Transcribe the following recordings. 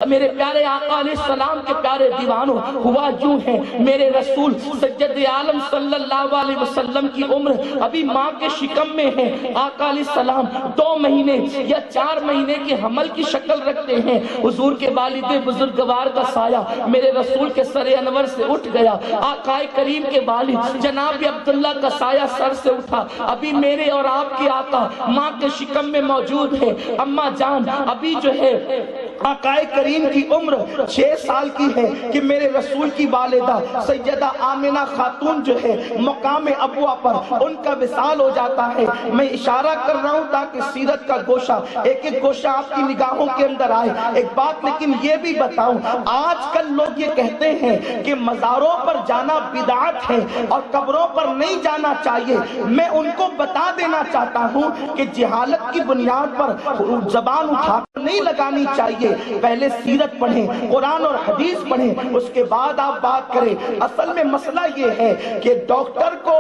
میرے پیارے آقا علیہ السلام کے پیارے دیوانوں، ہوا یوں ہے، میرے رسول سید عالم صلی اللہ علیہ وسلم کی عمر ابھی ماں کے شکم میں ہے۔ آقا علیہ السلام 2 مہینے یا 4 مہینے کے حمل کی شکل رکھتے ہیں۔ حضور کے والد بزرگوار کا سایہ میرے رسول کے سر انور سے اٹھ گیا۔ آقا کریم کے والد جناب عبداللہ کا سایہ سر سے اٹھا۔ ابھی میرے اور آپ کے آقا ماں کے شکم میں موجود ہے۔ اماں جان ابھی جو ہے آقا کریم کی عمر 6 سال کی ہے کہ میرے رسول کی والدہ سیدہ آمنہ خاتون جو ہے مقام ابوا پر ان کا وصال ہو جاتا ہے۔ میں اشارہ کر رہا ہوں تاکہ سیرت کا گوشہ ایک ایک گوشہ آپ کی نگاہوں کے اندر آئے۔ ایک بات لیکن یہ بھی بتاؤں، آج کل لوگ یہ کہتے ہیں کہ مزاروں پر جانا بدعت ہے اور قبروں پر نہیں جانا چاہیے۔ میں ان کو بتا دینا چاہتا ہوں کہ جہالت کی بنیاد پر زبان اٹھا کر نہیں لگانی چاہیے۔ پہلے سیرت پڑھیں، قرآن اور حدیث پڑھیں، اس کے بعد آپ بات کریں۔ اصل میں مسئلہ یہ ہے کہ ڈاکٹر کو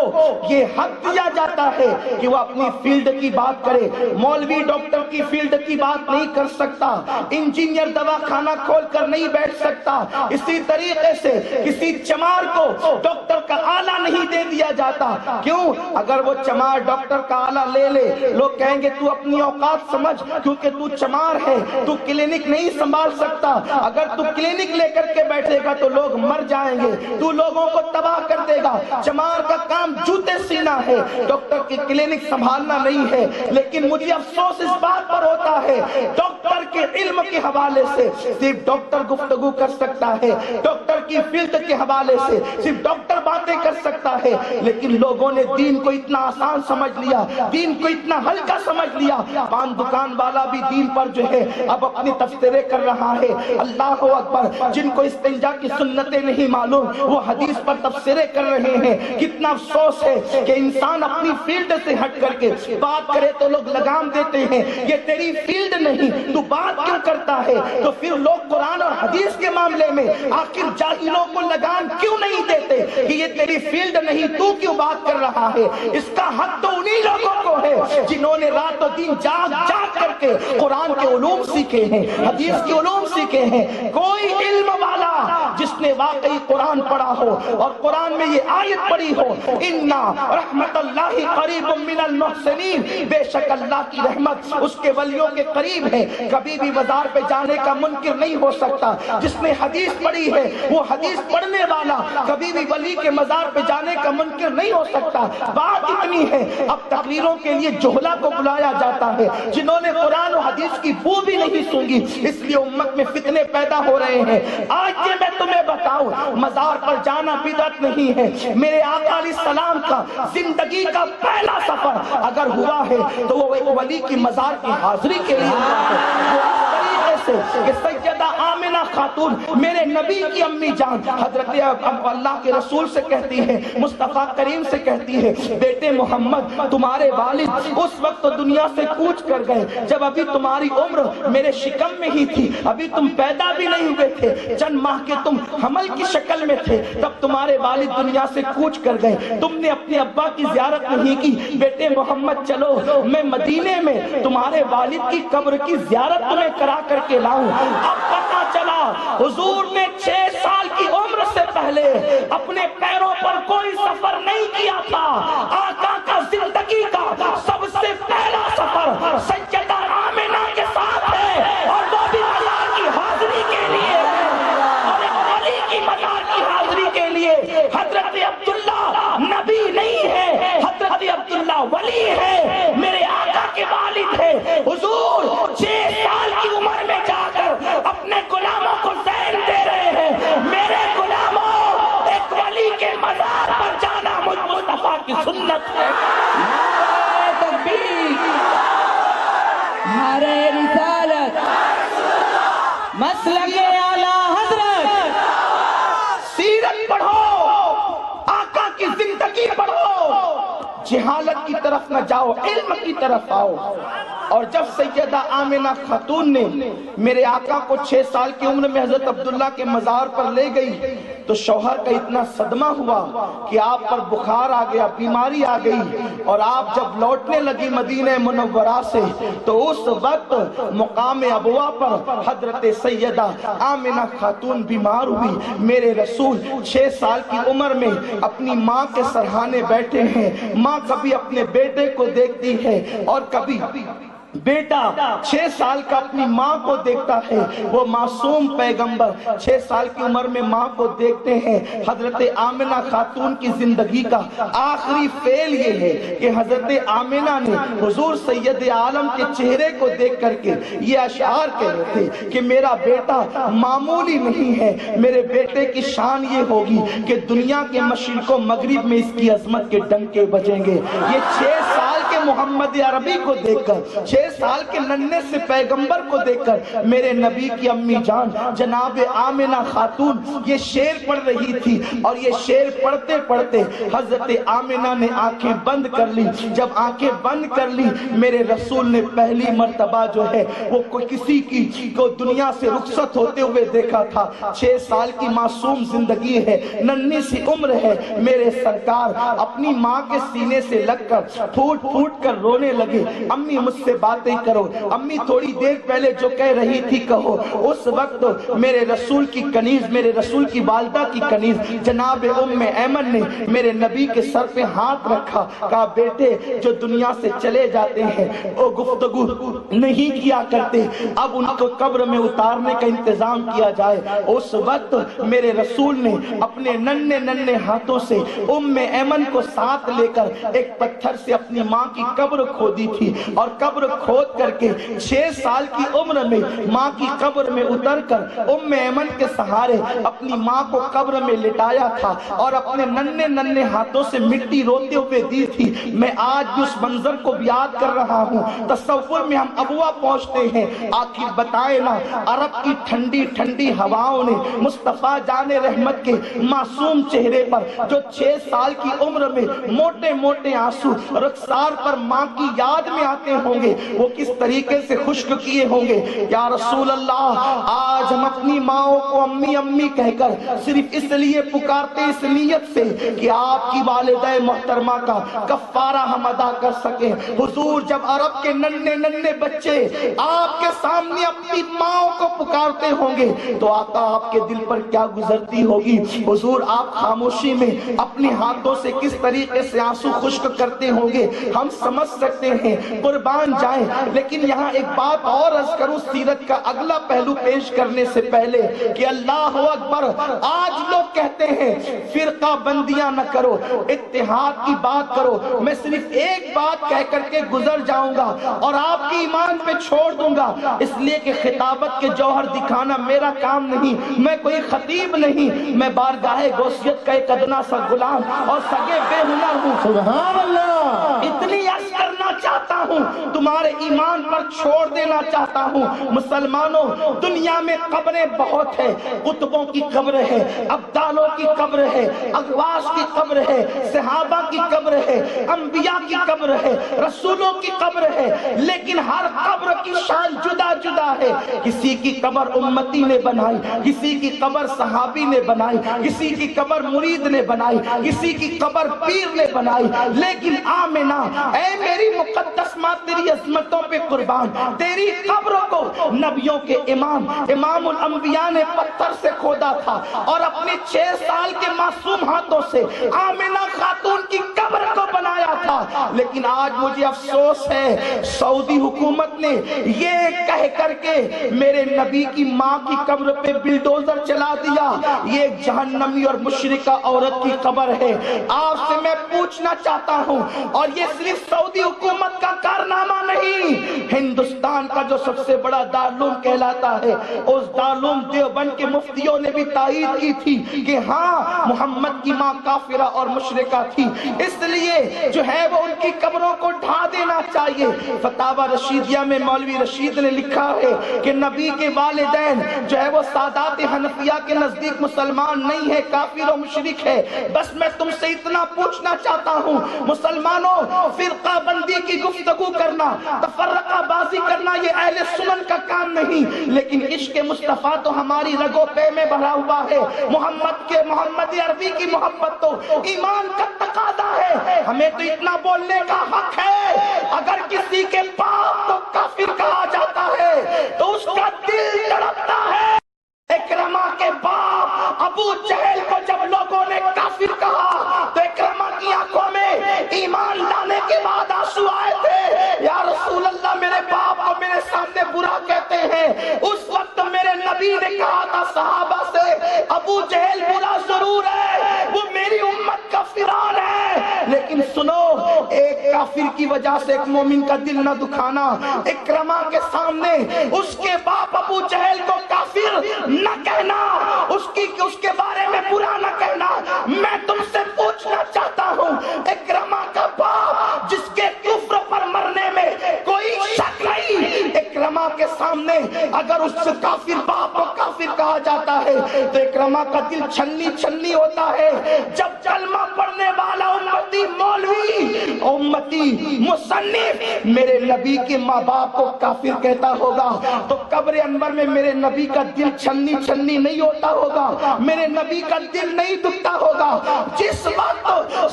یہ حق دیا جاتا ہے کہ وہ اپنی فیلڈ کی بات کرے۔ مولوی ڈاکٹر کی فیلڈ کی بات نہیں کر سکتا، انجینئر دواخانہ کھول کر نہیں بیٹھ سکتا۔ اسی طریقے سے کسی چمار کو ڈاکٹر کا آلہ نہیں دے دیا جاتا۔ کیوں؟ اگر وہ چمار ڈاکٹر کا آلہ لے لے، لوگ کہیں گے تو اپنی اوقات سمجھ، کیونکہ تو چمار ہے، تو کلینک نہیں سنبھال سکتا۔ اگر تو کلینک لے کر کے بیٹھے گا تو لوگ مر جائیں گے، تو لوگوں کو تباہ کر دے گا۔ چمار کا کام جوتے سینا ہے، ڈاکٹر کی کلینک سنبھالنا نہیں ہے۔ لیکن مجھے افسوس اس بات پر ہوتا ہے، ڈاکٹر کے علم کے حوالے سے صرف ڈاکٹر گفتگو کر سکتا ہے، ڈاکٹر کی فیلڈ کے حوالے سے صرف ڈاکٹر باتیں کر سکتا ہے۔ لیکن لوگوں نے دین کو اتنا آسان سمجھ لیا، دین کو اتنا ہلکا سمجھ لیا۔ پان دکان والا بھی دین پر جو ہے اب اپنی تفسیریں کر رہا ہے۔ اللہ اکبر، جن کو استنجا کی سنتیں نہیں معلوم وہ حدیث پر تفسیریں کر رہے ہیں۔ کتنا افسوس ہے کہ انسان اپنی فیلڈ سے ہٹ کر کے بات کرے تو لوگ لگام دیتے ہیں، یہ تیری فیلڈ نہیں، تو بات کیوں کرتا ہے؟ تو پھر لوگ قرآن اور حدیث کے معاملے میں آخر جاہلوں کو لگام کیوں نہیں دیتے کہ یہ تیری فیلڈ نہیں، تو کیوں بات کر رہا ہے؟ اس کا حق تو انہی لوگوں کو ہے جنہوں نے رات و دن جاگ جاگ کر کے قرآن کے علوم سیکھے ہیں، حدیث کی علوم سیکھے ہیں۔ کوئی علم والا جس نے واقعی قرآن پڑھا ہو اور قرآن میں یہ آیت پڑھی ہو، اِنَّا رحمت اللہ قریب من المحسنین، بے شک اللہ کی رحمت اس کے ولیوں کے قریب ہے، کبھی بھی بازار پہ جانے کا منکر نہیں ہو سکتا۔ جس نے حدیث پڑھی ہے وہ حدیث پڑھنے والا کبھی بھی ولی کے مزار پہ جانے کا منکر نہیں ہو سکتا۔ بات اتنی ہے، اب تقریروں کے لیے جہلا کو بلایا جاتا ہے جنہوں نے قرآن و حدیث کی بو بھی نہیں سونگی، اس لیے امت میں فتنے پیدا ہو رہے ہیں۔ آج یہ میں تمہیں بتاؤں، مزار پر جانا بدعت نہیں ہے۔ میرے آقا علیہ السلام کا زندگی کا پہلا سفر اگر ہوا ہے تو وہ ایک ولی کی مزار کی حاضری کے لیے ہوا ہے۔ وہ اس طریقے سے کہ سیدہ آمنہ خاتون میرے نبی کی امی جان حضرت اللہ کے رسول سے کہتی ہے، مصطفیٰ کریم سے کہتی ہے، بیٹے محمد تمہارے والد اس وقت دنیا سے کوچ کر گئے جب ابھی تمہاری عمر میرے شکم میں ہی تھی، ابھی تم پیدا بھی نہیں ہوئے تھے، چند ماہ کے تم حمل کی شکل میں تھے، تب تمہارے والد دنیا سے کوچ کر گئے، تم نے اپنے ابا کی زیارت نہیں کی۔ بیٹے محمد چلو میں مدینے میں تمہارے والد کی قبر کی زیارت تمہیں کرا کر کے لاؤں۔ اب پتہ چلا حضور نے 6 سال کی عمر سے پہلے اپنے پیروں پر کوئی سفر نہیں کیا تھا۔ آقا کا زندگی کا سب سے پہلا سفر سیدہ آمنہ کے ساتھ ہے، اور وہ بھی مزار کی حاضری کے لیے، اور ایک ولی کی مزار کی حاضری کے لیے۔ حضرت عبداللہ نبی نہیں ہے، حضرت عبداللہ ولی ہے، میرے آقا کے والد ہے۔ حضور 6 سال کی عمر میں جا کر اپنے غلاموں کو زین دے رہے ہیں، میرے غلاموں ایک ولی کے مزار پر جانا مجھ مصطفیٰ کی سنت ہے۔ نعرہ تکبیر، نعرہ رسالت، مسلک اعلیٰ حضرت۔ سیرت پڑھو، آقا کی زندگی پڑھو، جہالت کی طرف نہ جاؤ، علم کی طرف آؤ۔ اور جب سیدہ آمنہ خاتون نے میرے آقا کو 6 سال کی عمر میں حضرت عبداللہ کے مزار پر لے گئی تو شوہر کا اتنا صدمہ ہوا کہ آپ پر بخار آ گیا، بیماری آ گئی، اور آپ جب لوٹنے لگی مدینہ منورہ سے تو اس وقت مقام ابوا پر حضرت سیدہ آمنہ خاتون بیمار ہوئی۔ میرے رسول 6 سال کی عمر میں اپنی ماں کے سرہانے بیٹھے ہیں۔ ماں کبھی اپنے بیٹے کو دیکھتی ہے اور کبھی بیٹا 6 سال کا اپنی ماں کو دیکھتا ہے۔ وہ معصوم پیغمبر 6 سال کی عمر میں ماں کو دیکھتے ہیں۔ حضرت آمنہ خاتون کی زندگی کا آخری فعل یہ ہے کہ حضرت آمنہ نے حضور سید عالم کے چہرے کو دیکھ کر کے یہ اشعار کہے تھے کہ میرا بیٹا معمولی نہیں ہے، میرے بیٹے کی شان یہ ہوگی کہ دنیا کے مشرق و مغرب میں اس کی عظمت کے ڈنکے بجیں گے۔ یہ 6 سال کے محمد عربی کو دیکھ کر، 6 سال کے ننھے سے پیغمبر کو دیکھ کر میرے نبی کی امی جان جناب آمنہ خاتون یہ شعر پڑھ رہی تھی، اور یہ شعر پڑھتے پڑھتے حضرت آمنہ نے آنکھیں بند کر لی۔ جب آنکھیں بند کر لی، میرے رسول نے پہلی مرتبہ جو ہے وہ کسی کی کو دنیا سے رخصت ہوتے ہوئے دیکھا تھا۔ 6 سال کی معصوم زندگی ہے، ننھی سی عمر ہے۔ میرے سرکار اپنی ماں کے سینے سے لگ کر پھوٹ پھوٹ کر رونے لگے، امی مجھ سے باتیں کرو، امی تھوڑی دیر پہلے جو کہہ رہی تھی کہو۔ اس وقت میرے رسول کی کنیز، میرے رسول کی والدہ کی کنیز جناب ام ایمن نے میرے نبی کے سر پہ ہاتھ رکھا، کہا بیٹے جو دنیا سے چلے جاتے ہیں وہ گفتگو نہیں کیا کرتے، اب ان کو قبر میں اتارنے کا انتظام کیا جائے۔ اس وقت میرے رسول نے اپنے ننھے ننھے ہاتھوں سے ام ایمن کو ساتھ لے کر ایک پتھر سے اپنی ماں کی قبر کھودی تھی، اور قبر کھود کر کے 6 سال کی عمر میں ماں کی قبر میں اتر کر ام ایمن کے سہارے اپنی ماں کو قبر میں لٹایا تھا، اور اپنے ننھے ننھے ہاتھوں سے مٹی روتے ہوئے دی تھی۔ میں آج بھی اس منظر کو یاد کر رہا ہوں۔ تصور میں ہم ابوا پہنچتے ہیں، آخر بتائے نا عرب کی ٹھنڈی ٹھنڈی ہواؤں نے مصطفیٰ جان رحمت کے معصوم چہرے پر جو 6 سال کی عمر میں موٹے موٹے آنسو رخسار پر ماں کی یاد میں آتے ہوں گے، وہ کس طریقے سے خشک کیے ہوں گے۔ یا رسول اللہ، آج ہم اپنی ماں کو امی امی کہہ کر صرف اس لیے پکارتے اس نیت سے کہ آپ کی والدہ محترمہ کا کفارہ ہم ادا کر سکیں۔ حضور جب عرب کے ننھے ننھے بچے آپ کے سامنے اپنی ماں کو پکارتے ہوں گے تو آقا آپ کے دل پر کیا گزرتی ہوگی۔ حضور آپ خاموشی میں اپنے ہاتھوں سے کس طریقے سے آنسو خشک کرتے ہوں گے ہم سمجھ سکتے ہیں، قربان جائیں۔ لیکن یہاں ایک بات اور عرض کروں سیرت کا اگلا پہلو پیش کرنے سے پہلے کہ اللہ اکبر، آج لوگ کہتے ہیں فرقہ بندیاں نہ کرو، اتحاد کی بات کرو۔ میں صرف ایک بات کہہ کر کے گزر جاؤں گا اور آپ کی ایمان پہ چھوڑ دوں گا، اس لیے کہ خطابت کے جوہر دکھانا میرا کام نہیں، میں کوئی خطیب نہیں، میں بارگاہ غوثیت کا ایک ادنا سا غلام اور سگے بے ہنر ہوں۔ سبحان اللہ، اتنی عرض کرنا چاہتا ہوں، تمہارے ایمان پر چھوڑ دینا چاہتا ہوں۔ مسلمانوں، دنیا میں قبریں بہت ہیں، قطبوں کی قبر ہے، ابدالوں کی قبر ہے، اغواث کی قبر ہے، صحابہ کی قبر ہے، انبیاء کی قبر ہے، رسولوں کی قبر ہے، لیکن ہر قبر کی شان جدا جدا ہے۔ کسی کی قبر امتی نے بنائی، کسی کی قبر صحابی نے بنائی، کسی کی قبر مرید نے بنائی، کسی کی قبر پیر نے بنائی، لیکن آمنہ اے میری مقدس ماں تیری عظمتوں پہ قربان، تیری قبر کو نبیوں کے امام الانبیاء نے پتھر سے کھودا تھا، اور اپنے 6 سال کے معصوم ہاتھوں سے آمنہ خاتون کی قبر کو بنایا تھا۔ لیکن آج مجھے افسوس ہے سعودی حکومت نے یہ کہہ کر کے میرے نبی کی ماں کی قبر پہ بلڈوزر چلا دیا، یہ ایک جہنمی اور مشرکہ عورت کی قبر ہے۔ آپ سے میں پوچھنا چاہتا ہوں، اور یہ صرف سعودی حکومت کا کارنامہ نہیں، ہندوستان کا جو سب سے بڑا دارالعلوم کہلاتا ہے، اس دارالعلوم دیوبند دیوبند کے مفتیوں نے بھی تائید کی تھی کہ ہاں محمد کی ماں کافرہ اور مشرکہ تھی، اس لیے جو ہے وہ ان کی قبروں کو ڈھا دینا چاہیے۔ فتاوی رشیدیہ میں مولوی رشید نے لکھا ہے کہ نبی کے والدین جو ہے وہ سادات حنفیہ کے نزدیک مسلمان نہیں ہے، کافر و مشرک ہے۔ بس میں تم سے اتنا پوچھنا چاہتا ہوں مسلمانوں، فرقہ بندی کی گفتگو کرنا، تفرقہ بازی کرنا یہ اہل سنن کا کام نہیں، لیکن عشق مصطفیٰ تو ہماری رگوں پہ میں بھرا ہوا ہے۔ محمد عربی کی محبت تو ایمان کا تقاضا ہے، ہمیں تو اتنا بولنے کا حق ہے اگر کسی کے باپ کو کافر کہا جاتا ہے تو اس کا دل تڑپتا ہے۔ اکرمہ کے باپ ابو جہل کو جب لوگوں نے کافر کہا تو اکرمہ کی آنکھوں میں ایمان لانے کے بعد آنسو آئے تھے، یا رسول اللہ میرے باپ کو میرے سامنے برا کہتے ہیں۔ اس وقت میرے نبی نے کہا تھا صحابہ سے، ابو جہل برا ضرور ہے، وہ میری امت کا فرعون ہے، لیکن سنو ایک کافر کی وجہ سے ایک مومن کا دل نہ دکھانا۔ اکرمہ کے سامنے اس کے باپ ابو جہل کو کافر نہ کہنا، اس کے بارے میں برا نہ کہنا۔ میں تم سے پوچھنا چاہتا ہوں، اکرمہ کا باپ جس کے کفر پر مرنے میں کوئی شک نہیں، اکرمہ کے سامنے اگر اس کافر باپ کو کافر کہا جاتا ہے تو اکرمہ کا دل چھنی چھنی ہوتا ہے۔ جب کلمہ پڑھنے والا امتی مولوی، امتی مصنف میرے نبی کے ماں باپ کو کافر کہتا ہوگا تو قبر انور میں میرے نبی کا دل چھنی چھنی نہیں ہوتا ہوگا، میرے نبی کا دل نہیں دکھتا ہوگا۔ جس وقت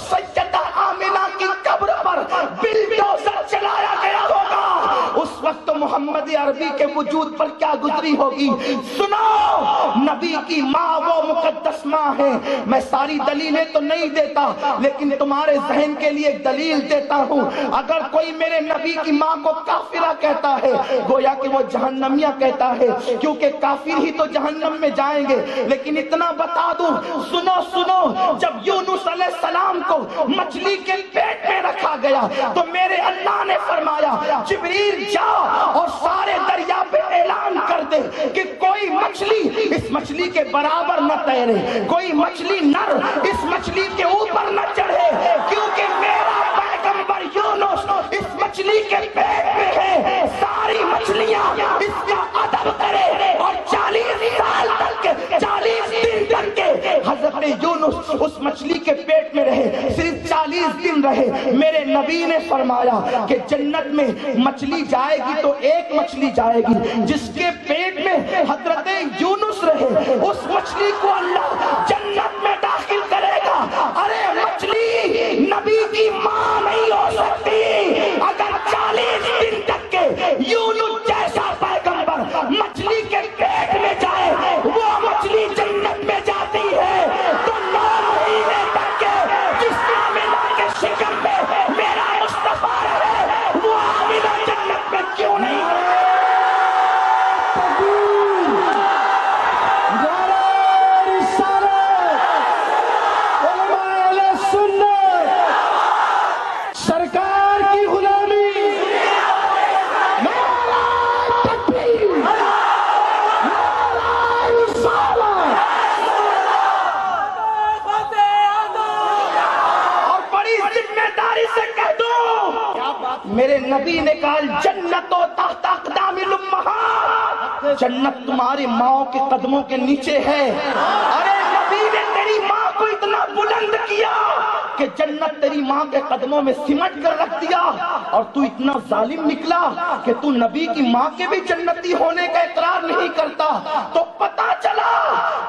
سیدہ آمنہ کی قبر پر بلڈوزر چلایا گیا ہوگا اس وقت محمد عربی کے وجود پر کیا گزری ہوگی۔ سنو، نبی کی ماں وہ مقدس ماں ہے۔ میں ساری دلیلیں تو نہیں دیتا لیکن تمہارے ذہن کے لیے ایک دلیل دیتا ہوں۔ اگر کوئی میرے نبی کی ماں کو کافرہ کہتا ہے گویا کہ وہ جہنمیہ کہتا ہے، کیونکہ کافر ہی تو جہنم میں جائیں گے۔ لیکن اتنا بتا دوں، سنو، جب یونس علیہ السلام کو مچھلی کے پیٹ میں رکھا گیا تو میرے اللہ نے فرمایا جبریل جا اور سارے دریا پہ اعلان کر دے کہ کوئی مچھلی اس مچھلی کے برابر نہ تیرے، کوئی مچھلی نر اس مچھلی کے اوپر نہ چڑھے، کیونکہ میرا پیغمبر یونس اس مچھلی کے پیٹ میں ہے۔ ساری مچھلیاں اس کا ادب کرے اور 40 سال تک 40 دن تک کے حضرت یونس اس مچھلی کے پیٹ میں رہے، صرف 40 دن رہے۔ میرے نبی نے فرمایا کہ جنت میں مچھلی جائے گی تو ایک مچھلی جائے گی، جس کے پیٹ میں حضرت یونس رہے اس مچھلی کو اللہ جنت میں داخل کرے گا۔ ارے مچھلی نبی کی ماں نہیں ہو سکتی اگر 40 دن تک کے یونس جیسا پیغمبر مچھلی کے پیٹ میں جائے، وہ مچھلی جنت میں جاتی ہے تو 9 مہینے تک کے جس آمنہ کے شکم میں میرا مصطفیٰ ہے وہ آمنہ جنت میں کیوں نہیں ہے؟ سرکار کی غلامی میرے نبی نے کہا جنت و تحت اقدام الامہات، جنت تمہاری ماں کے قدموں کے نیچے ہے۔ ارے نبی نے تیری ماں کو اتنا بلند کیا کہ جنت تیری ماں کے قدموں میں سمٹ کر رکھ دیا، اور تو اتنا ظالم نکلا کہ تو نبی کی ماں کے بھی جنتی ہونے کا اقرار نہیں کرتا۔ تو پتا چلا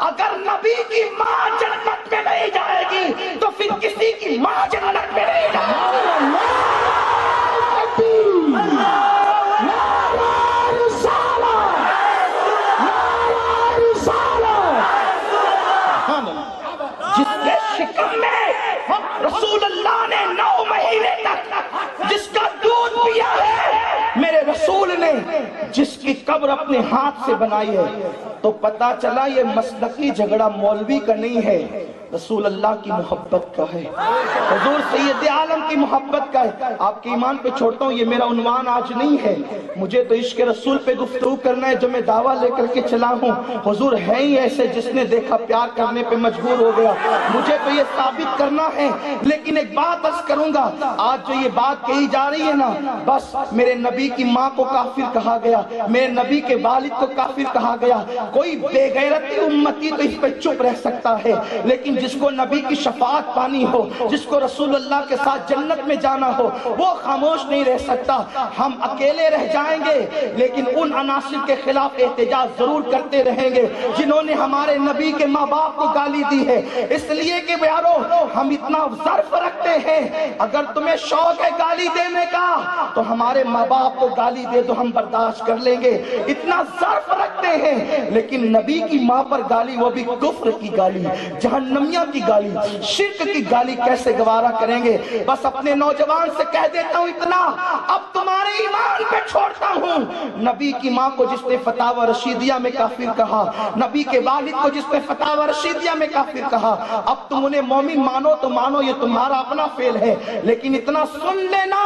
اگر نبی کی ماں جنت میں نہیں جائے گی تو پھر کسی کی ماں جنت میں نہیں جائے گی۔ جس کے شکم میں رسول اللہ نے 9 مہینے تک جس کا دودھ پیا ہے، میرے رسول نے جس کی قبر اپنے ہاتھ سے بنائی ہے، تو پتا چلا یہ مسلکی جھگڑا مولوی کا نہیں ہے، رسول اللہ کی محبت کا ہے، حضور سید عالم کی محبت کا ہے۔ آپ کے ایمان پہ چھوڑتا ہوں، یہ میرا عنوان آج نہیں ہے، مجھے تو عشق رسول پہ گفتگو کرنا ہے جو میں دعویٰ لے کر کے چلا ہوں۔ حضور ہے ہی ایسے جس نے دیکھا پیار کرنے پہ مجبور ہو گیا، مجھے تو یہ ثابت کرنا ہے۔ لیکن ایک بات عرض کروں گا، آج جو یہ بات کہی جا رہی ہے نا، بس میرے نبی کی ماں کو کافر کہا گیا، میرے نبی کے والد کو کافر کہا گیا، کوئی بے غیرتی امتی تو اس پہ چپ رہ سکتا ہے، لیکن جس کو نبی کی شفاعت پانی ہو، جس کو رسول اللہ کے ساتھ جنت میں جانا ہو، وہ خاموش نہیں رہ سکتا۔ ہم اکیلے رہ جائیں گے لیکن ان عناصر کے خلاف احتجاج ضرور کرتے رہیں گے جنہوں نے ہمارے نبی کے ماں باپ کو گالی دی ہے، اس لیے کہ بیارو ہم اتنا ظرف رکھتے ہیں، اگر تمہیں شوق ہے گالی دینے کا تو ہمارے ماں باپ کو گالی دے دو، ہم برداشت کر لیں گے، اتنا ظرف رکھتے ہیں۔ لیکن نبی کی ماں پر گالی، وہ بھی کفر کی گالی، جہنمیہ کی گالی، شرک کی گالی کیسے گوارا کریں گے؟ بس اپنے نوجوان سے کہہ دیتا ہوں اتنا، اب تمہارے ایمان پہ چھوڑتا ہوں۔ نبی کی ماں کو جس نے فتاوی رشیدیہ میں کافر کہا، نبی کے والد کو جس نے فتاوی رشیدیہ میں کافر کہا، اب تم انہیں مومن مانو تو مانو، یہ تمہارا اپنا فعل ہے، لیکن اتنا سن لینا،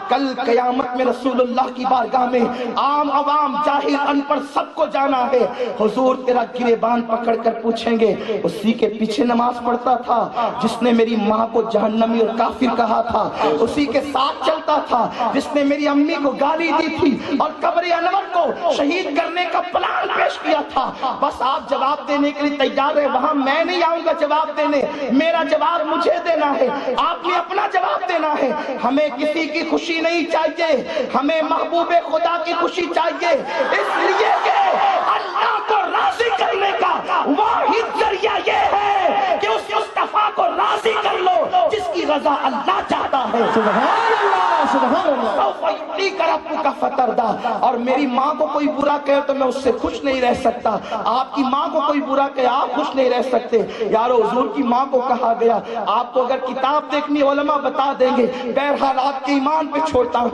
کل قیامت میں رسول اللہ کی بارگاہ میں عام عوام جاہل ان پڑھ سب کو جانا ہے، حضور تیرا گریبان پکڑ کر پوچھیں گے اسی کے پیچھے نماز پڑھتا تھا جس نے میری ماں کو جہنمی اور کافر کہا تھا، اسی کے ساتھ چلتا تھا جس نے میری امی کو گالی دی تھی اور قبر انور کو شہید کرنے کا پلان پیش کیا تھا۔ بس آپ جواب دینے کے لیے تیار ہے، وہاں میں نہیں آؤں گا جواب دینے، میرا جواب مجھے دینا ہے، آپ نے اپنا جواب دینا ہے۔ ہمیں کسی کی خوشی نہیں چاہیے، ہمیں محبوب خدا کی خوشی چاہیے، اس لیے کہ اللہ کو راضی کرنے کا واحد ذریعہ یہ ہے کہ اس مصطفیٰ کو راضی کر لو جس کی رضا اللہ چاہتا ہے۔ سبحان اللہ، سبحان اللہ۔ کا فتردہ، اور میری ماں کو کوئی برا کہے تو میں اس سے خوش نہیں رہ سکتا، آپ کی ماں کو کوئی برا کہے آپ خوش نہیں رہ سکتے۔ یارو حضور کی ماں کو کہا گیا، آپ کو اگر کتاب دیکھنی علماء بتا دیں گے، بہرحال آپ کے ایمان پہ چھوڑتا ہوں۔